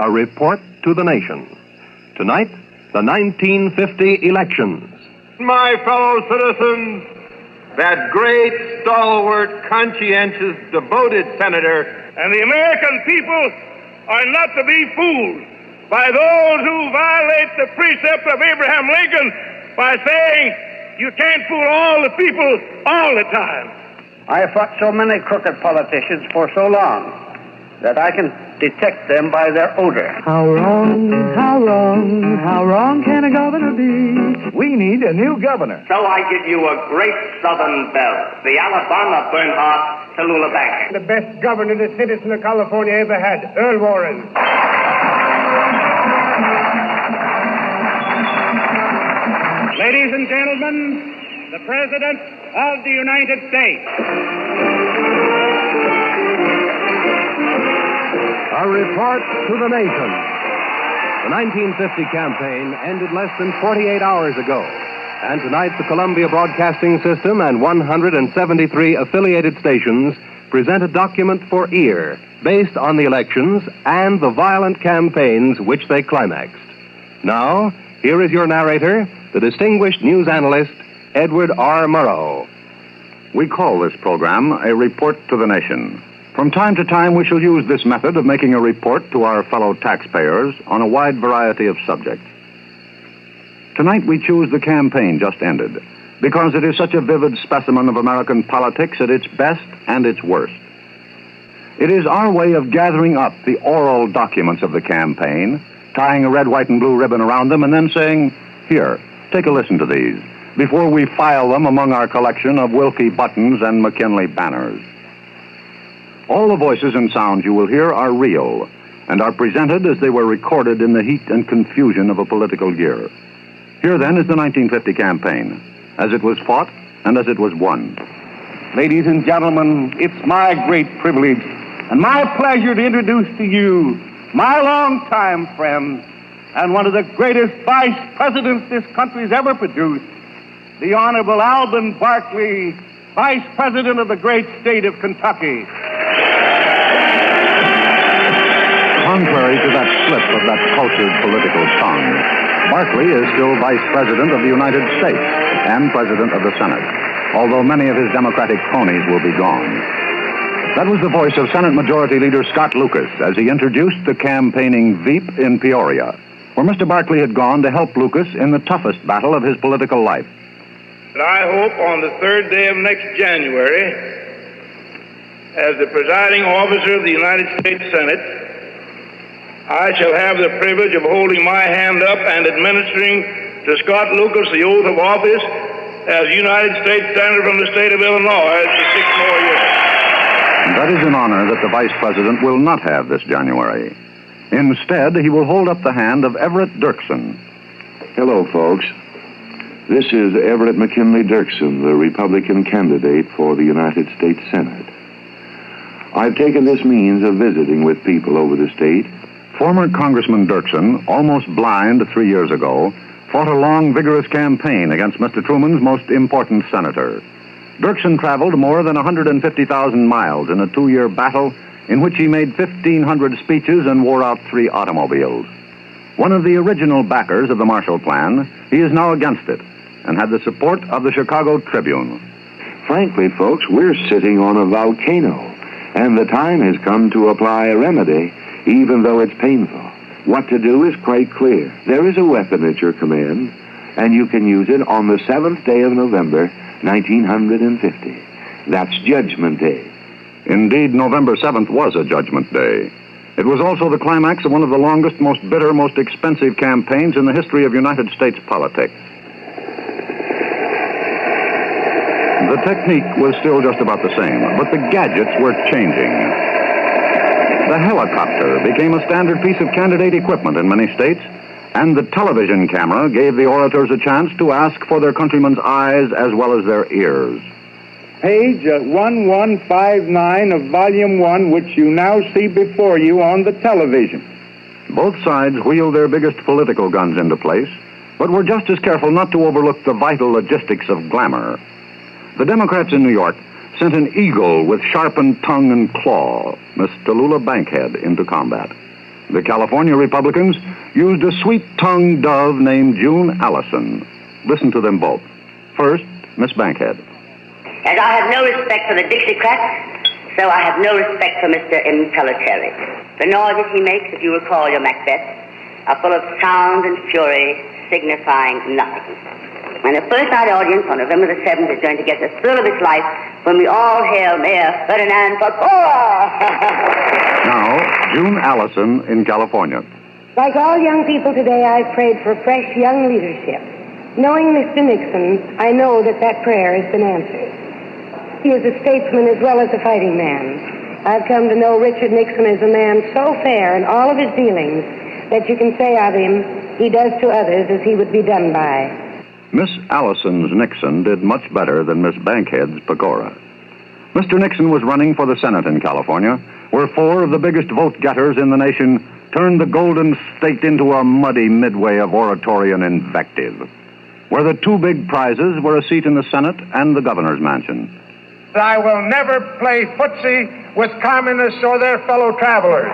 A report to the nation. Tonight, the 1950 elections. My fellow citizens, that great, stalwart, conscientious, devoted senator and the American people are not to be fooled by those who violate the precept of Abraham Lincoln by saying you can't fool all the people all the time. I have fought so many crooked politicians for so long that I can detect them by their odor. How wrong, how wrong, how wrong can a governor be? We need a new governor. So I give you a great Southern belle, the Alabama Bernhardt Tallulah Bankhead. The best governor the citizen of California ever had, Earl Warren. Ladies and gentlemen, the President of the United States. A report to the nation. The 1950 campaign ended less than 48 hours ago. And tonight, the Columbia Broadcasting System and 173 affiliated stations present a document for ear based on the elections and the violent campaigns which they climaxed. Now, here is your narrator, the distinguished news analyst, Edward R. Murrow. We call this program a report to the nation. From time to time, we shall use this method of making a report to our fellow taxpayers on a wide variety of subjects. Tonight, we choose the campaign just ended because it is such a vivid specimen of American politics at its best and its worst. It is our way of gathering up the oral documents of the campaign, tying a red, white, and blue ribbon around them, and then saying, "Here, take a listen to these," before we file them among our collection of Wilkie buttons and McKinley banners. All the voices and sounds you will hear are real and are presented as they were recorded in the heat and confusion of a political year. Here, then, is the 1950 campaign, as it was fought and as it was won. Ladies and gentlemen, it's my great privilege and my pleasure to introduce to you my longtime friend and one of the greatest vice presidents this country's ever produced, the Honorable Alben Barkley, Vice President of the great state of Kentucky. Contrary to that slip of that cultured political tongue, Barkley is still Vice President of the United States and President of the Senate, although many of his Democratic cronies will be gone. That was the voice of Senate Majority Leader Scott Lucas as he introduced the campaigning Veep in Peoria, where Mr. Barkley had gone to help Lucas in the toughest battle of his political life. And I hope on the third day of next January, as the presiding officer of the United States Senate, I shall have the privilege of holding my hand up and administering to Scott Lucas the oath of office as United States Senator from the state of Illinois for 6 more years. That is an honor that the Vice President will not have this January. Instead, he will hold up the hand of Everett Dirksen. Hello, folks. This is Everett McKinley Dirksen, the Republican candidate for the United States Senate. I've taken this means of visiting with people over the state. Former Congressman Dirksen, almost blind 3 years ago, fought a long, vigorous campaign against Mr. Truman's most important senator. Dirksen traveled more than 150,000 miles in a 2-year battle in which he made 1,500 speeches and wore out 3 automobiles. One of the original backers of the Marshall Plan, he is now against it and had the support of the Chicago Tribune. Frankly, folks, we're sitting on a volcano, and the time has come to apply a remedy, even though it's painful. What to do is quite clear. There is a weapon at your command, and you can use it on the 7th day of November, 1950. That's Judgment Day. Indeed, November 7th was a Judgment Day. It was also the climax of one of the longest, most bitter, most expensive campaigns in the history of United States politics. The technique was still just about the same, but the gadgets were changing. The helicopter became a standard piece of candidate equipment in many states, and the television camera gave the orators a chance to ask for their countrymen's eyes as well as their ears. Page 1159 of Volume 1, which you now see before you on the television. Both sides wheeled their biggest political guns into place, but were just as careful not to overlook the vital logistics of glamour. The Democrats in New York sent an eagle with sharpened tongue and claw, Miss Tallulah Bankhead, into combat. The California Republicans used a sweet-tongued dove named June Allison. Listen to them both. First, Miss Bankhead. As I have no respect for the Dixiecrats, so I have no respect for Mr. Impellitteri. The noises he makes, if you recall your Macbeth, are full of sound and fury, signifying nothing. And the first night audience on November the 7th is going to get the thrill of its life when we all hail Mayor Ferdinand Pecora. Now, June Allison in California. Like all young people today, I've prayed for fresh young leadership. Knowing Mr. Nixon, I know that prayer has been answered. He is a statesman as well as a fighting man. I've come to know Richard Nixon as a man so fair in all of his dealings that you can say of him, he does to others as he would be done by. Miss Allison's Nixon did much better than Miss Bankhead's Pecora. Mr. Nixon was running for the Senate in California, where 4 of the biggest vote-getters in the nation turned the Golden State into a muddy midway of oratory and invective, where the 2 big prizes were a seat in the Senate and the governor's mansion. I will never play footsie with communists or their fellow travelers.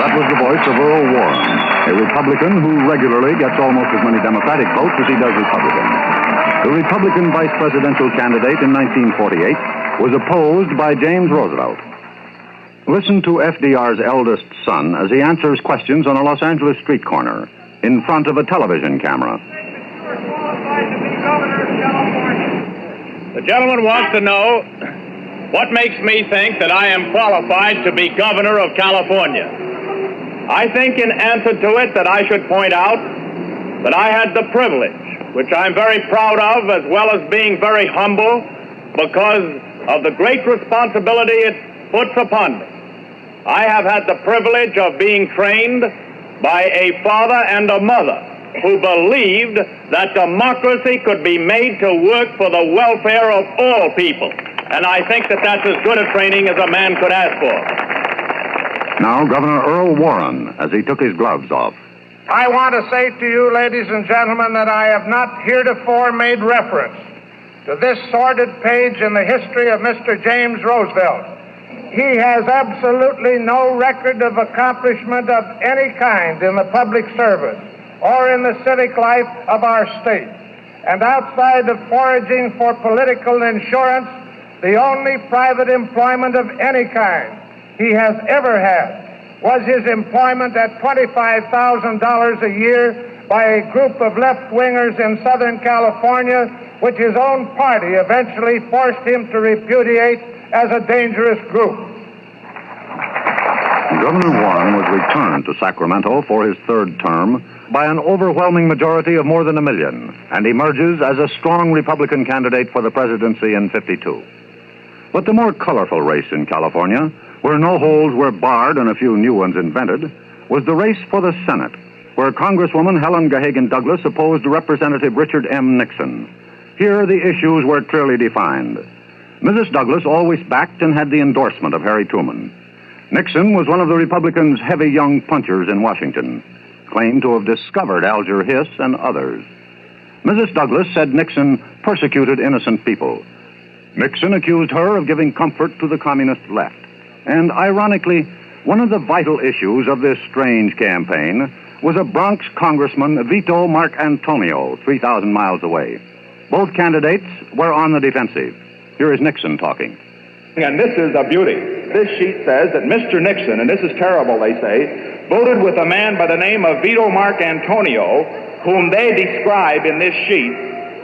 That was the voice of Earl Warren, a Republican who regularly gets almost as many Democratic votes as he does Republicans. The Republican vice presidential candidate in 1948 was opposed by James Roosevelt. Listen to FDR's eldest son as he answers questions on a Los Angeles street corner in front of a television camera. The gentleman wants to know what makes me think that I am qualified to be governor of California. I think in answer to it that I should point out that I had the privilege, which I'm very proud of, as well as being very humble, because of the great responsibility it puts upon me. I have had the privilege of being trained by a father and a mother who believed that democracy could be made to work for the welfare of all people. And I think that that's as good a training as a man could ask for. Now, Governor Earl Warren, as he took his gloves off. I want to say to you, ladies and gentlemen, that I have not heretofore made reference to this sordid page in the history of Mr. James Roosevelt. He has absolutely no record of accomplishment of any kind in the public service or in the civic life of our state. And outside of foraging for political insurance, the only private employment of any kind he has ever had was his employment at $25,000 a year by a group of left-wingers in Southern California, which his own party eventually forced him to repudiate as a dangerous group. Governor Warren was returned to Sacramento for his 3rd term by an overwhelming majority of more than 1 million, and emerges as a strong Republican candidate for the presidency in '52. But the more colorful race in California, where no holes were barred and a few new ones invented, was the race for the Senate, where Congresswoman Helen Gahagan Douglas opposed Representative Richard M. Nixon. Here the issues were clearly defined. Mrs. Douglas always backed and had the endorsement of Harry Truman. Nixon was one of the Republicans' heavy young punchers in Washington, claimed to have discovered Alger Hiss and others. Mrs. Douglas said Nixon persecuted innocent people. Nixon accused her of giving comfort to the communist left. And ironically, one of the vital issues of this strange campaign was a Bronx congressman, Vito Marcantonio, 3,000 miles away. Both candidates were on the defensive. Here is Nixon talking. And this is a beauty. This sheet says that Mr. Nixon, and this is terrible, they say, voted with a man by the name of Vito Marcantonio, whom they describe in this sheet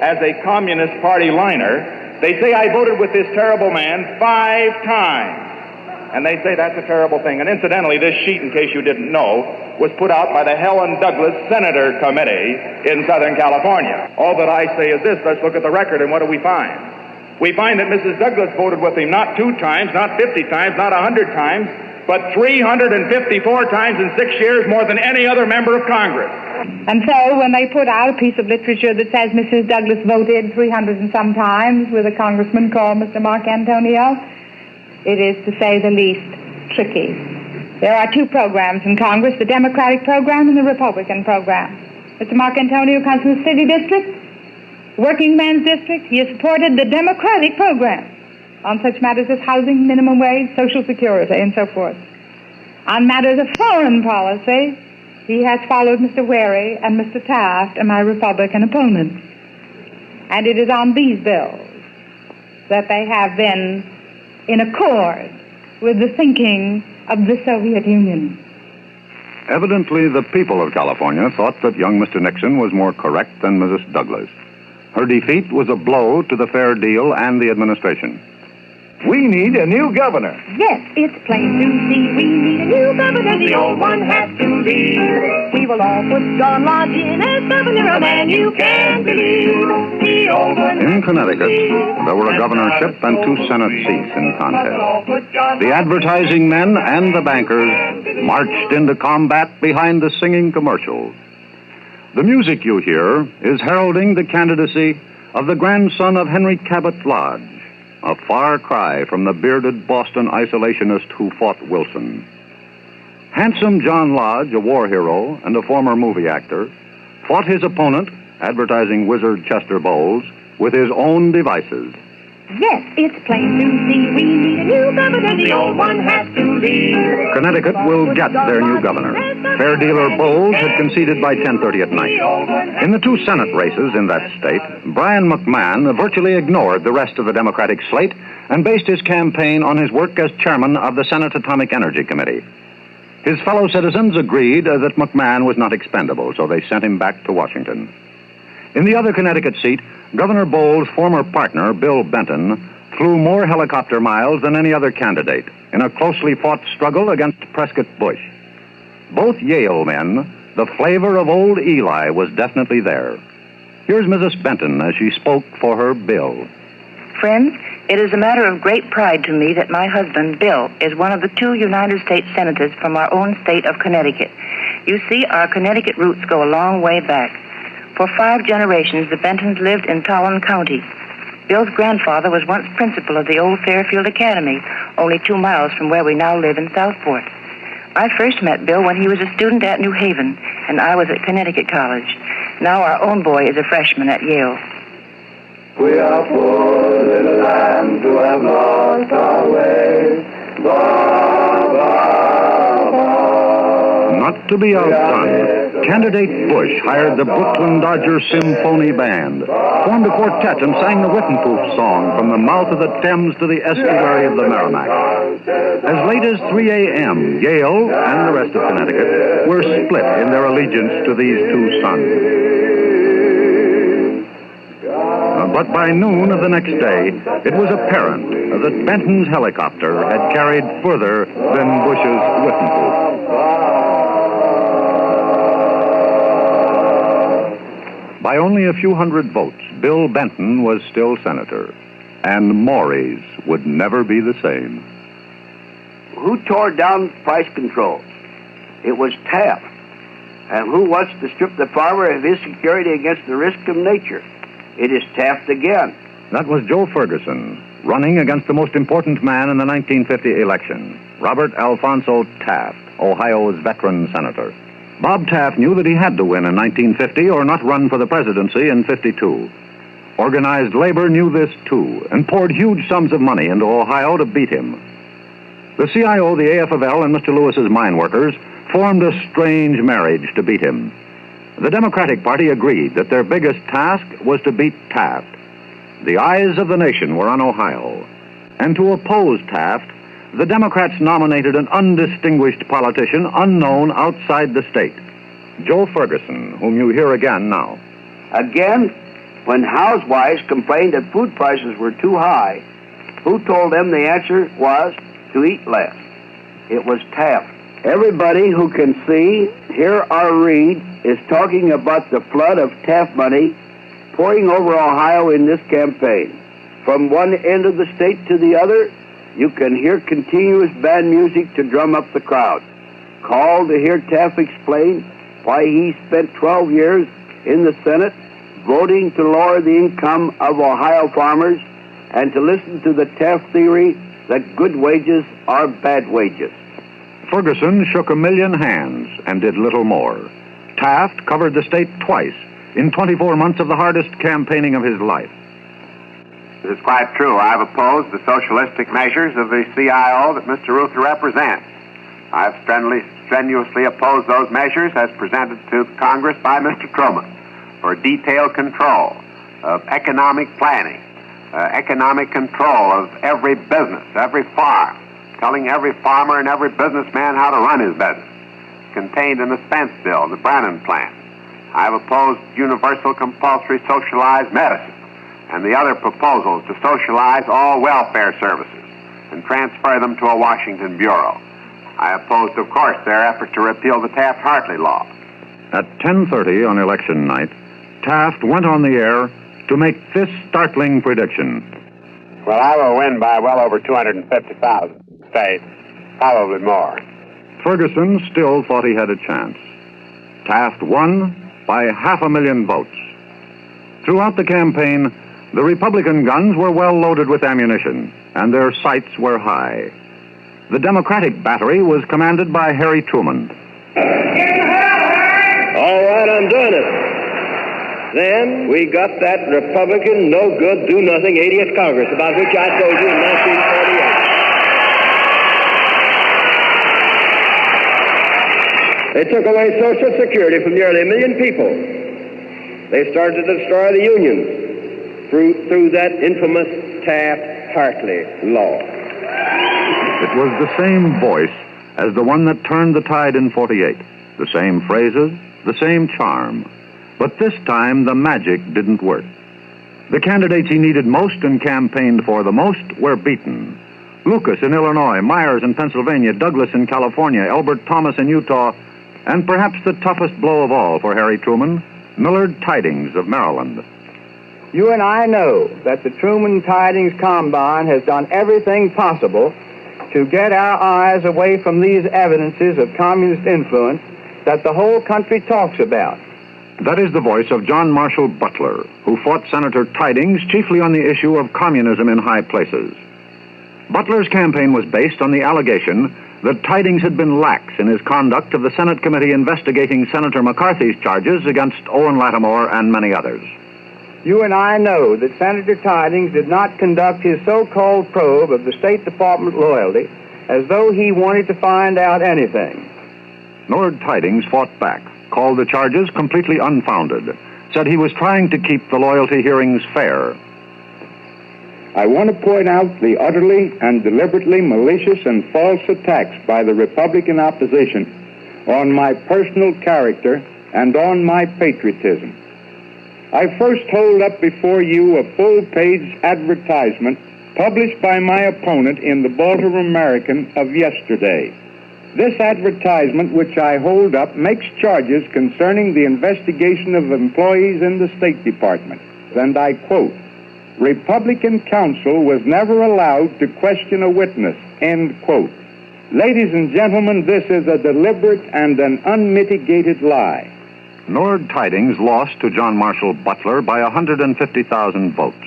as a Communist Party liner. They say I voted with this terrible man 5 times. And they say that's a terrible thing. And incidentally, this sheet, in case you didn't know, was put out by the Helen Douglas Senator Committee in Southern California. All that I say is this: let's look at the record, and what do we find? We find that Mrs. Douglas voted with him not 2 times, not 50 times, not 100 times, but 354 times in 6 years, more than any other member of Congress. And so when they put out a piece of literature that says Mrs. Douglas voted 300 and some times with a congressman called Mr. Marcantonio, it is, to say the least, tricky. There are 2 programs in Congress, the Democratic program and the Republican program. Mr. Marcantonio comes from the city district, working men's district. He has supported the Democratic program on such matters as housing, minimum wage, Social Security, and so forth. On matters of foreign policy, he has followed Mr. Wherry and Mr. Taft and my Republican opponents. And it is on these bills that they have been in accord with the thinking of the Soviet Union. Evidently, the people of California thought that young Mr. Nixon was more correct than Mrs. Douglas. Her defeat was a blow to the fair deal and the administration. We need a new governor. Yes, it's plain to see. We need a new governor. The old one has to leave. We will all put John Lodge in as governor, a man you can believe. The old one. In Connecticut, there were a governorship and 2 Senate seats in contest. The advertising men and the bankers marched into combat behind the singing commercials. The music you hear is heralding the candidacy of the grandson of Henry Cabot Lodge, a far cry from the bearded Boston isolationist who fought Wilson. Handsome John Lodge, a war hero and a former movie actor, fought his opponent, advertising wizard Chester Bowles, with his own devices. Yes, it's plain to see. We need a new governor. The old one has to leave. Connecticut will get their new governor. Fair dealer Bowles had conceded by 10:30 at night. In the 2 Senate races in that state, Brian McMahon virtually ignored the rest of the Democratic slate and based his campaign on his work as chairman of the Senate Atomic Energy Committee. His fellow citizens agreed that McMahon was not expendable, so they sent him back to Washington. In the other Connecticut seat, Governor Bowles' former partner, Bill Benton, flew more helicopter miles than any other candidate in a closely fought struggle against Prescott Bush. Both Yale men, the flavor of old Eli was definitely there. Here's Mrs. Benton as she spoke for her Bill. Friends, it is a matter of great pride to me that my husband, Bill, is one of the 2 United States Senators from our own state of Connecticut. You see, our Connecticut roots go a long way back. For 5 generations, the Bentons lived in Tolland County. Bill's grandfather was once principal of the old Fairfield Academy, only 2 miles from where we now live in Southport. I first met Bill when he was a student at New Haven, and I was at Connecticut College. Now our own boy is a freshman at Yale. We are poor little lambs who have lost our way. Not to be outdone, candidate Bush hired the Brooklyn Dodger Symphony Band, formed a quartet, and sang the Wittenpoof song from the mouth of the Thames to the estuary of the Merrimack. As late as 3 a.m., Yale and the rest of Connecticut were split in their allegiance to these 2 sons. But by noon of the next day, it was apparent that Benton's helicopter had carried further than Bush's Wittenpoof. By only a few hundred votes, Bill Benton was still senator, and Maury's would never be the same. Who tore down price controls? It was Taft. And who wants to strip the farmer of his security against the risk of nature? It is Taft again. That was Joe Ferguson, running against the most important man in the 1950 election, Robert Alphonso Taft, Ohio's veteran senator. Bob Taft knew that he had to win in 1950 or not run for the presidency in 52. Organized labor knew this too and poured huge sums of money into Ohio to beat him. The CIO, the AFL, and Mr. Lewis's mine workers formed a strange marriage to beat him. The Democratic Party agreed that their biggest task was to beat Taft. The eyes of the nation were on Ohio. And to oppose Taft, the Democrats nominated an undistinguished politician unknown outside the state, Joe Ferguson, whom you hear again now. Again, when housewives complained that food prices were too high, who told them the answer was to eat less? It was Taft. Everybody who can see, hear, or read is talking about the flood of Taft money pouring over Ohio in this campaign. From one end of the state to the other, you can hear continuous band music to drum up the crowd. Call to hear Taft explain why he spent 12 years in the Senate voting to lower the income of Ohio farmers and to listen to the Taft theory that good wages are bad wages. Ferguson shook 1 million hands and did little more. Taft covered the state twice in 24 months of the hardest campaigning of his life. It is quite true. I've opposed the socialistic measures of the CIO that Mr. Reuther represents. I've strenuously opposed those measures as presented to Congress by Mr. Truman for detailed control of economic planning, economic control of every business, every farm, telling every farmer and every businessman how to run his business, contained in the Spence Bill, the Brennan Plan. I've opposed universal compulsory socialized medicine and the other proposals to socialize all welfare services and transfer them to a Washington bureau. I opposed, of course, their effort to repeal the Taft-Hartley law. At 10:30 on election night, Taft went on the air to make this startling prediction. Well, I will win by well over 250,000 states, probably more. Ferguson still thought he had a chance. Taft won by 500,000 votes. Throughout the campaign, the Republican guns were well loaded with ammunition, and their sights were high. The Democratic battery was commanded by Harry Truman. All right, I'm doing it. Then we got that Republican, no-good, do-nothing, idiot Congress about which I told you in 1948. They took away Social Security from nearly 1 million people. They started to destroy the unions through that infamous Taft-Hartley law. It was the same voice as the one that turned the tide in 48. The same phrases, the same charm. But this time, the magic didn't work. The candidates he needed most and campaigned for the most were beaten. Lucas in Illinois, Myers in Pennsylvania, Douglas in California, Elbert Thomas in Utah, and perhaps the toughest blow of all for Harry Truman, Millard Tydings of Maryland. You and I know that the Truman Tydings Combine has done everything possible to get our eyes away from these evidences of communist influence that the whole country talks about. That is the voice of John Marshall Butler, who fought Senator Tydings chiefly on the issue of communism in high places. Butler's campaign was based on the allegation that Tydings had been lax in his conduct of the Senate committee investigating Senator McCarthy's charges against Owen Lattimore and many others. You and I know that Senator Tydings did not conduct his so-called probe of the State Department loyalty as though he wanted to find out anything. Millard Tydings fought back, called the charges completely unfounded, said he was trying to keep the loyalty hearings fair. I want to point out the utterly and deliberately malicious and false attacks by the Republican opposition on my personal character and on my patriotism. I first hold up before you a full-page advertisement published by my opponent in the Baltimore American of yesterday. This advertisement, which I hold up, makes charges concerning the investigation of employees in the State Department. And I quote, "Republican counsel was never allowed to question a witness," end quote. Ladies and gentlemen, this is a deliberate and an unmitigated lie. Millard Tydings lost to John Marshall Butler by 150,000 votes,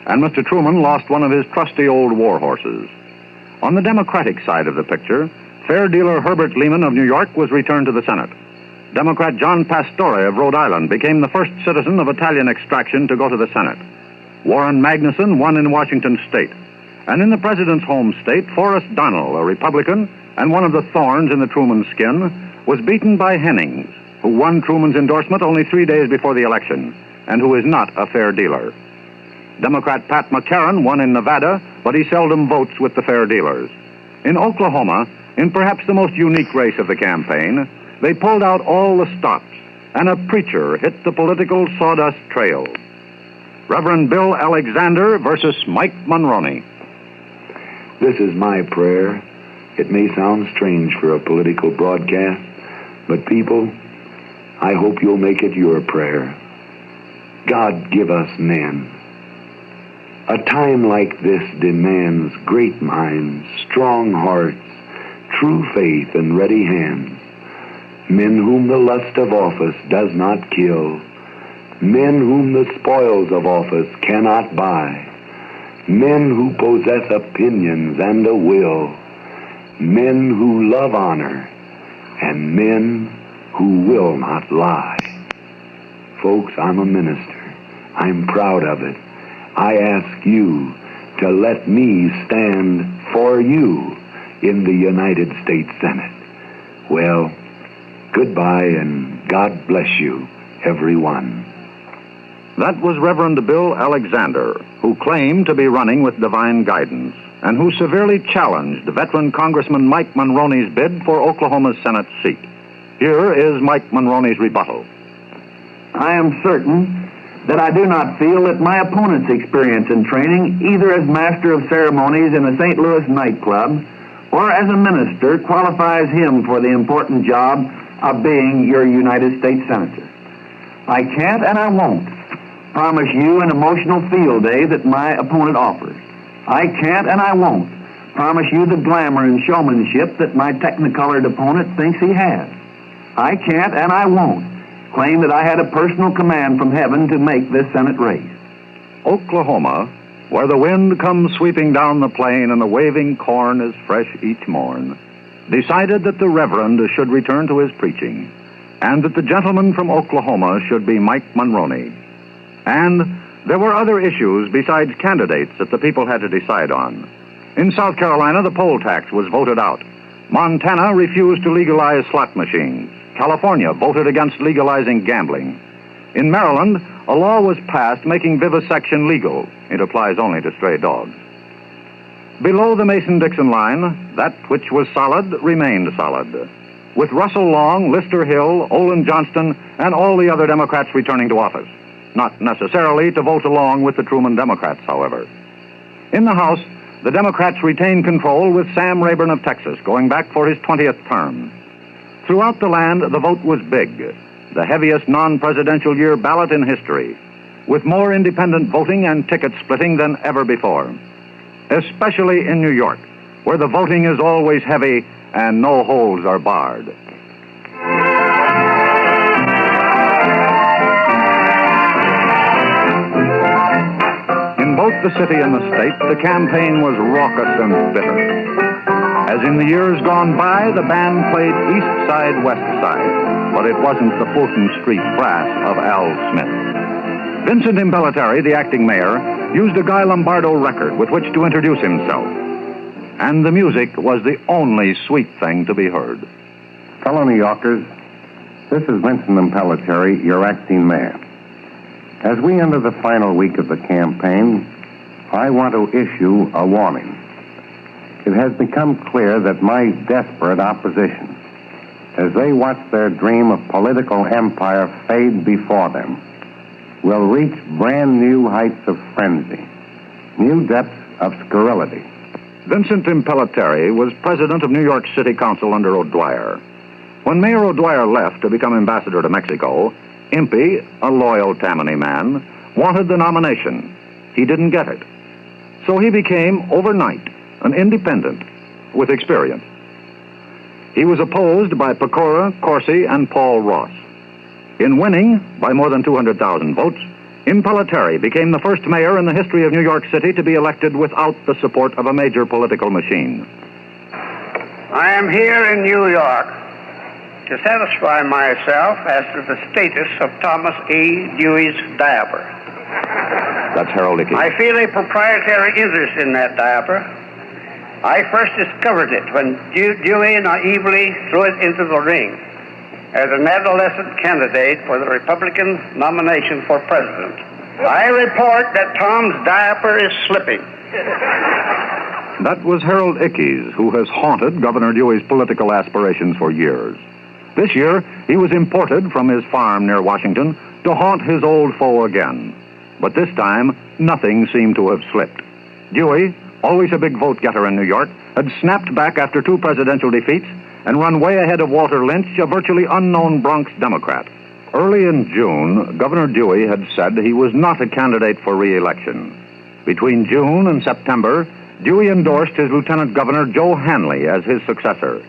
and Mr. Truman lost one of his trusty old war horses. On the Democratic side of the picture, fair dealer Herbert Lehman of New York was returned to the Senate. Democrat John Pastore of Rhode Island became the first citizen of Italian extraction to go to the Senate. Warren Magnuson won in Washington State. And in the president's home state, Forrest Donnell, a Republican and one of the thorns in the Truman skin, was beaten by Hennings, who won Truman's endorsement only 3 days before the election, and who is not a fair dealer. Democrat Pat McCarran won in Nevada, but he seldom votes with the fair dealers. In Oklahoma, in perhaps the most unique race of the campaign, they pulled out all the stops, and a preacher hit the political sawdust trail. Reverend Bill Alexander versus Mike Monroney. This is my prayer. It may sound strange for a political broadcast, but people, I hope you'll make it your prayer. God, give us men. A time like this demands great minds, strong hearts, true faith, and ready hands. Men whom the lust of office does not kill. Men whom the spoils of office cannot buy. Men who possess opinions and a will. Men who love honor. And men who will not lie. Folks, I'm a minister. I'm proud of it. I ask you to let me stand for you in the United States Senate. Well, goodbye and God bless you, everyone. That was Reverend Bill Alexander, who claimed to be running with divine guidance and who severely challenged veteran Congressman Mike Monroney's bid for Oklahoma's Senate seat. Here is Mike Monroney's rebuttal. I am certain that I do not feel that my opponent's experience and training, either as master of ceremonies in a St. Louis nightclub or as a minister, qualifies him for the important job of being your United States Senator. I can't and I won't promise you an emotional field day that my opponent offers. I can't and I won't promise you the glamour and showmanship that my technicolored opponent thinks he has. I can't and I won't claim that I had a personal command from heaven to make this Senate race. Oklahoma, where the wind comes sweeping down the plain and the waving corn is fresh each morn, decided that the Reverend should return to his preaching, and that the gentleman from Oklahoma should be Mike Monroney. And there were other issues besides candidates that the people had to decide on. In South Carolina, the poll tax was voted out. Montana refused to legalize slot machines. California voted against legalizing gambling. In Maryland, a law was passed making vivisection legal. It applies only to stray dogs. Below the Mason-Dixon line, that which was solid remained solid, with Russell Long, Lister Hill, Olin Johnston, and all the other Democrats returning to office. Not necessarily to vote along with the Truman Democrats, however. In the House, the Democrats retained control with Sam Rayburn of Texas going back for his 20th term. Throughout the land, the vote was big, the heaviest non-presidential year ballot in history, with more independent voting and ticket splitting than ever before, especially in New York, where the voting is always heavy and no holds are barred. In both the city and the state, the campaign was raucous and bitter. As in the years gone by, the band played East Side, West Side, but it wasn't the Fulton Street Brass of Al Smith. Vincent Impellitteri, the acting mayor, used a Guy Lombardo record with which to introduce himself. And the music was the only sweet thing to be heard. Fellow New Yorkers, this is Vincent Impellitteri, your acting mayor. As we enter the final week of the campaign, I want to issue a warning. It has become clear that my desperate opposition, as they watch their dream of political empire fade before them, will reach brand new heights of frenzy, new depths of scurrility. Vincent Impellitteri was president of New York City Council under O'Dwyer. When Mayor O'Dwyer left to become ambassador to Mexico, Impey, a loyal Tammany man, wanted the nomination. He didn't get it. So he became, overnight, an independent with experience. He was opposed by Pecora, Corsi, and Paul Ross. In winning by more than 200,000 votes, Impellitteri became the first mayor in the history of New York City to be elected without the support of a major political machine. I am here in New York to satisfy myself as to the status of Thomas E. Dewey's diaper. That's Harold Ickes. I feel a proprietary interest in that diaper. I first discovered it when Dewey naively threw it into the ring as an adolescent candidate for the Republican nomination for president. I report that Tom's diaper is slipping. That was Harold Ickes, who has haunted Governor Dewey's political aspirations for years. This year, he was imported from his farm near Washington to haunt his old foe again. But this time, nothing seemed to have slipped. Dewey, always a big vote-getter in New York, had snapped back after 2 presidential defeats and run way ahead of Walter Lynch, a virtually unknown Bronx Democrat. Early in June, Governor Dewey had said he was not a candidate for re-election. Between June and September, Dewey endorsed his Lieutenant Governor Joe Hanley as his successor.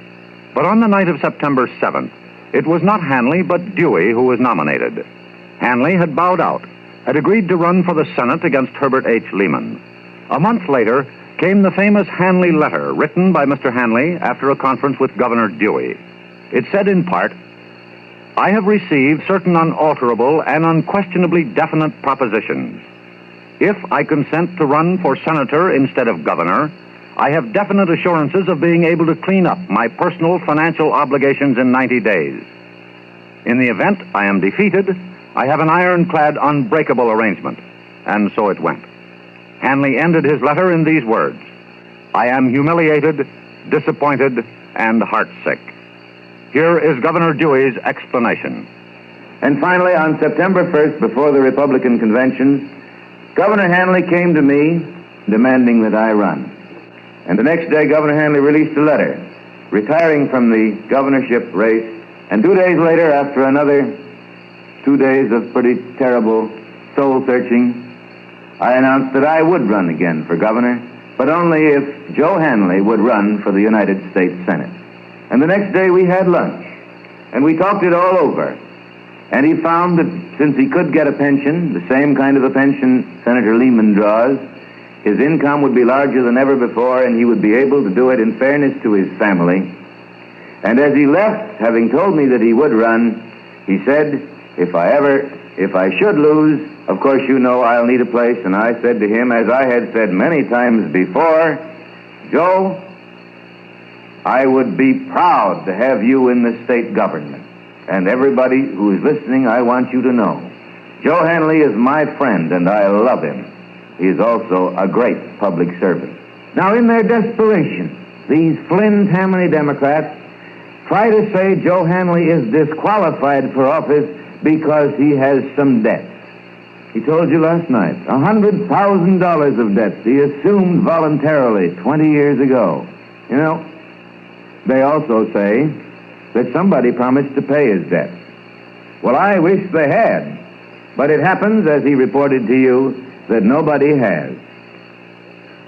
But on the night of September 7th, it was not Hanley but Dewey who was nominated. Hanley had bowed out, had agreed to run for the Senate against Herbert H. Lehman. A month later came the famous Hanley letter written by Mr. Hanley after a conference with Governor Dewey. It said in part, "I have received certain unalterable and unquestionably definite propositions. If I consent to run for senator instead of governor, I have definite assurances of being able to clean up my personal financial obligations in 90 days. In the event I am defeated, I have an ironclad, unbreakable arrangement. And so it went. Hanley ended his letter in these words: I am humiliated, disappointed, and heartsick. Here is Governor Dewey's explanation. And finally, on September 1st, before the Republican convention, Governor Hanley came to me demanding that I run. And the next day, Governor Hanley released a letter retiring from the governorship race. And 2 days later, after another 2 days of pretty terrible soul-searching, I announced that I would run again for governor, but only if Joe Hanley would run for the United States Senate. And the next day we had lunch, and we talked it all over. And he found that since he could get a pension, the same kind of a pension Senator Lehman draws, his income would be larger than ever before, and he would be able to do it in fairness to his family. And as he left, having told me that he would run, he said, if I should lose, of course you know I'll need a place. And I said to him, as I had said many times before, Joe, I would be proud to have you in the state government. And everybody who is listening, I want you to know, Joe Hanley is my friend, and I love him. He is also a great public servant. Now, in their desperation, these Flynn Tammany Democrats try to say Joe Hanley is disqualified for office because he has some debts. He told you last night, $100,000 of debts he assumed voluntarily 20 years ago. You know, they also say that somebody promised to pay his debts. Well, I wish they had. But it happens, as he reported to you, that nobody has.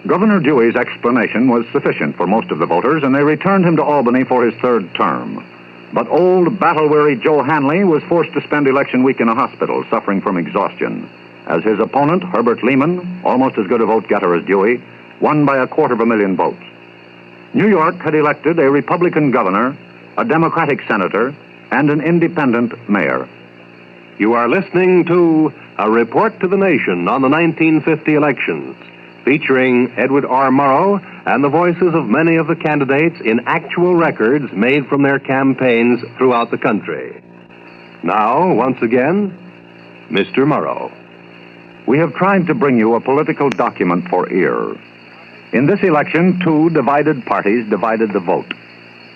Governor Dewey's explanation was sufficient for most of the voters, and they returned him to Albany for his third term. But old, battle-weary Joe Hanley was forced to spend election week in a hospital, suffering from exhaustion, as his opponent, Herbert Lehman, almost as good a vote-getter as Dewey, won by 250,000 votes. New York had elected a Republican governor, a Democratic senator, and an independent mayor. You are listening to A Report to the Nation on the 1950 elections, featuring Edward R. Murrow and the voices of many of the candidates in actual records made from their campaigns throughout the country. Now, once again, Mr. Murrow. We have tried to bring you a political document for ear. In this election, two divided parties divided the vote.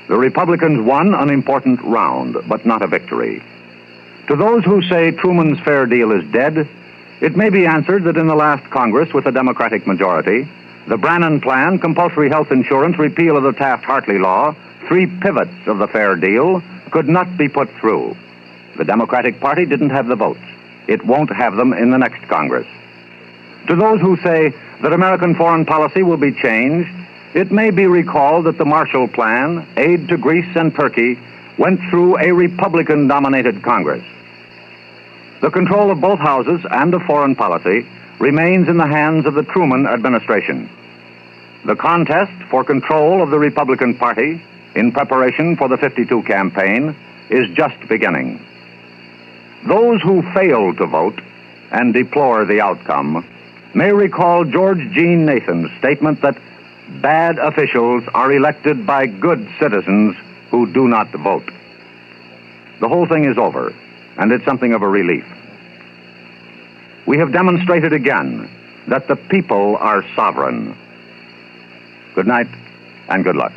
The Republicans won an important round, but not a victory. To those who say Truman's Fair Deal is dead, it may be answered that in the last Congress with a Democratic majority, the Brannan Plan, compulsory health insurance, repeal of the Taft-Hartley law, three pivots of the Fair Deal, could not be put through. The Democratic Party didn't have the votes. It won't have them in the next Congress. To those who say that American foreign policy will be changed, it may be recalled that the Marshall Plan, aid to Greece and Turkey, went through a Republican-dominated Congress. The control of both houses and of foreign policy remains in the hands of the Truman administration. The contest for control of the Republican Party in preparation for the 52 campaign is just beginning. Those who fail to vote and deplore the outcome may recall George Jean Nathan's statement that bad officials are elected by good citizens who do not vote. The whole thing is over, and it's something of a relief. We have demonstrated again that the people are sovereign. Good night, and good luck.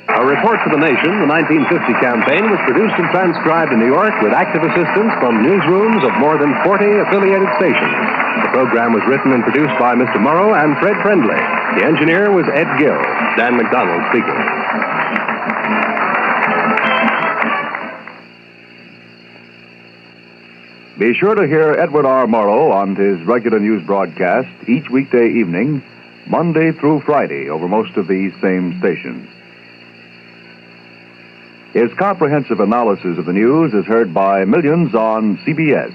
A Report to the Nation, the 1950 campaign, was produced and transcribed in New York with active assistance from newsrooms of more than 40 affiliated stations. The program was written and produced by Mr. Murrow and Fred Friendly. The engineer was Ed Gill. Dan McDonald speaking. Be sure to hear Edward R. Murrow on his regular news broadcast each weekday evening, Monday through Friday, over most of these same stations. His comprehensive analysis of the news is heard by millions on CBS.